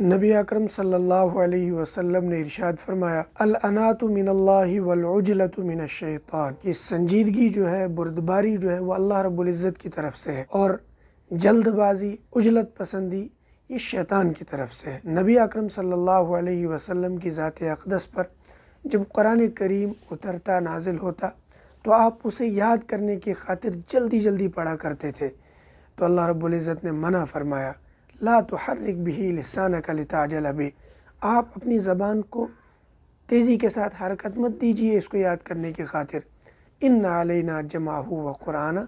نبی اکرم صلی اللہ علیہ وسلم نے ارشاد فرمایا، الانات من اللہ والعجلۃ من الشیطان، یہ سنجیدگی جو ہے، بردباری جو ہے، وہ اللہ رب العزت کی طرف سے ہے، اور جلد بازی، عجلت پسندی، یہ شیطان کی طرف سے ہے۔ نبی اکرم صلی اللہ علیہ وسلم کی ذات اقدس پر جب قرآن کریم اترتا، نازل ہوتا، تو آپ اسے یاد کرنے کی خاطر جلدی جلدی پڑھا کرتے تھے، تو اللہ رب العزت نے منع فرمایا، لا تحرک بہ لسانک لتعجل بہ، آپ اپنی زبان کو تیزی کے ساتھ حرکت مت دیجیے اس کو یاد کرنے کی خاطر، ان علینا جمعہ وقرآن،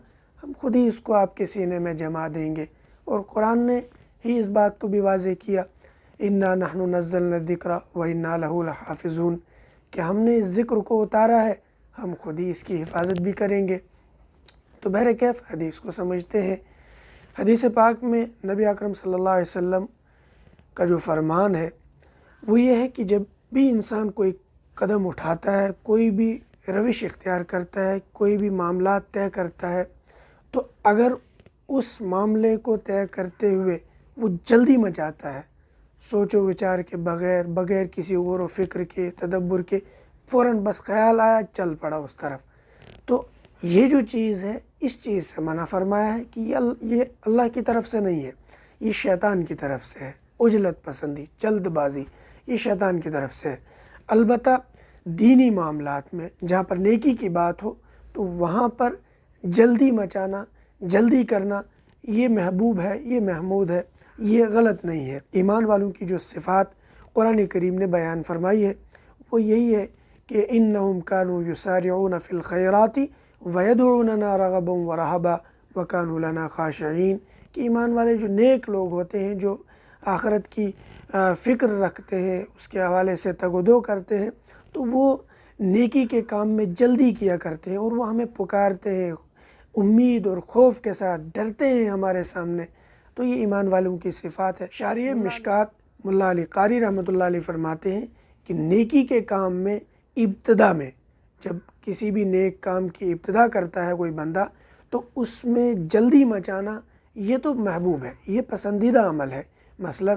ہم خود ہی اس کو آپ کے سینے میں جما دیں گے۔ اور قرآن نے ہی اس بات کو بھی واضح کیا، انا نحن نزلنا الذکر وانا لہ لحافظون، کہ ہم نے اس ذکر کو اتارا ہے، ہم خود ہی اس کی حفاظت بھی کریں گے۔ تو بہرکیف حدیث کو سمجھتے ہیں۔ حدیث پاک میں نبی اکرم صلی اللہ علیہ وسلم کا جو فرمان ہے وہ یہ ہے کہ جب بھی انسان کوئی قدم اٹھاتا ہے، کوئی بھی روش اختیار کرتا ہے، کوئی بھی معاملات طے کرتا ہے، تو اگر اس معاملے کو طے کرتے ہوئے وہ جلدی مچاتا ہے، سوچ و وچار کے بغیر کسی غور و فکر کے، تدبر کے، فوراً بس خیال آیا چل پڑا اس طرف، تو یہ جو چیز ہے، اس چیز سے منع فرمایا ہے کہ یہ اللہ کی طرف سے نہیں ہے، یہ شیطان کی طرف سے ہے۔ عجلت پسندی، جلد بازی، یہ شیطان کی طرف سے ہے۔ البتہ دینی معاملات میں جہاں پر نیکی کی بات ہو تو وہاں پر جلدی مچانا، جلدی کرنا، یہ محبوب ہے، یہ محمود ہے، یہ غلط نہیں ہے۔ ایمان والوں کی جو صفات قرآن کریم نے بیان فرمائی ہے وہ یہی ہے کہ انہم کانوا یسارعون فی الخیرات ویدعوننا رغبا ورہبا وکانوا لنا خاشعین، کہ ایمان والے جو نیک لوگ ہوتے ہیں، جو آخرت کی فکر رکھتے ہیں، اس کے حوالے سے تگ و دو کرتے ہیں، تو وہ نیکی کے کام میں جلدی کیا کرتے ہیں، اور وہ ہمیں پکارتے ہیں امید اور خوف کے ساتھ، ڈرتے ہیں ہمارے سامنے۔ تو یہ ایمان والوں کی صفات ہے۔ شارح مشکات ملا علی قاری رحمۃ اللہ علیہ فرماتے ہیں کہ نیکی کے کام میں ابتدا میں، جب کسی بھی نیک کام کی ابتدا کرتا ہے کوئی بندہ، تو اس میں جلدی مچانا یہ تو محبوب ہے، یہ پسندیدہ عمل ہے۔ مثلا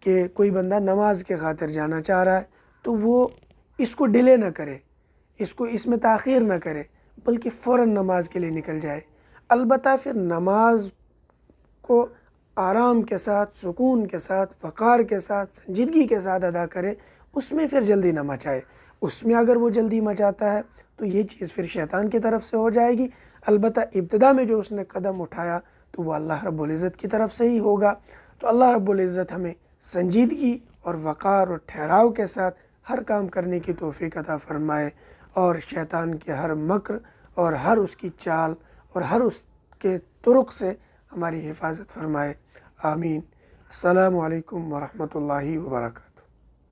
کہ کوئی بندہ نماز کے خاطر جانا چاہ رہا ہے تو وہ اس کو ڈیلے نہ کرے، اس میں تاخیر نہ کرے، بلکہ فوراً نماز کے لیے نکل جائے۔ البتہ پھر نماز کو آرام کے ساتھ، سکون کے ساتھ، وقار کے ساتھ، سنجیدگی کے ساتھ ادا کرے، اس میں پھر جلدی نہ مچائے۔ اس میں اگر وہ جلدی مچاتا ہے تو یہ چیز پھر شیطان کی طرف سے ہو جائے گی۔ البتہ ابتدا میں جو اس نے قدم اٹھایا تو وہ اللہ رب العزت کی طرف سے ہی ہوگا۔ تو اللہ رب العزت ہمیں سنجیدگی اور وقار اور ٹھہراؤ کے ساتھ ہر کام کرنے کی توفیق عطا فرمائے، اور شیطان کے ہر مکر اور ہر اس کی چال اور ہر اس کے طرق سے ہماری حفاظت فرمائے۔ آمین۔ السلام علیکم ورحمۃ اللہ وبرکاتہ۔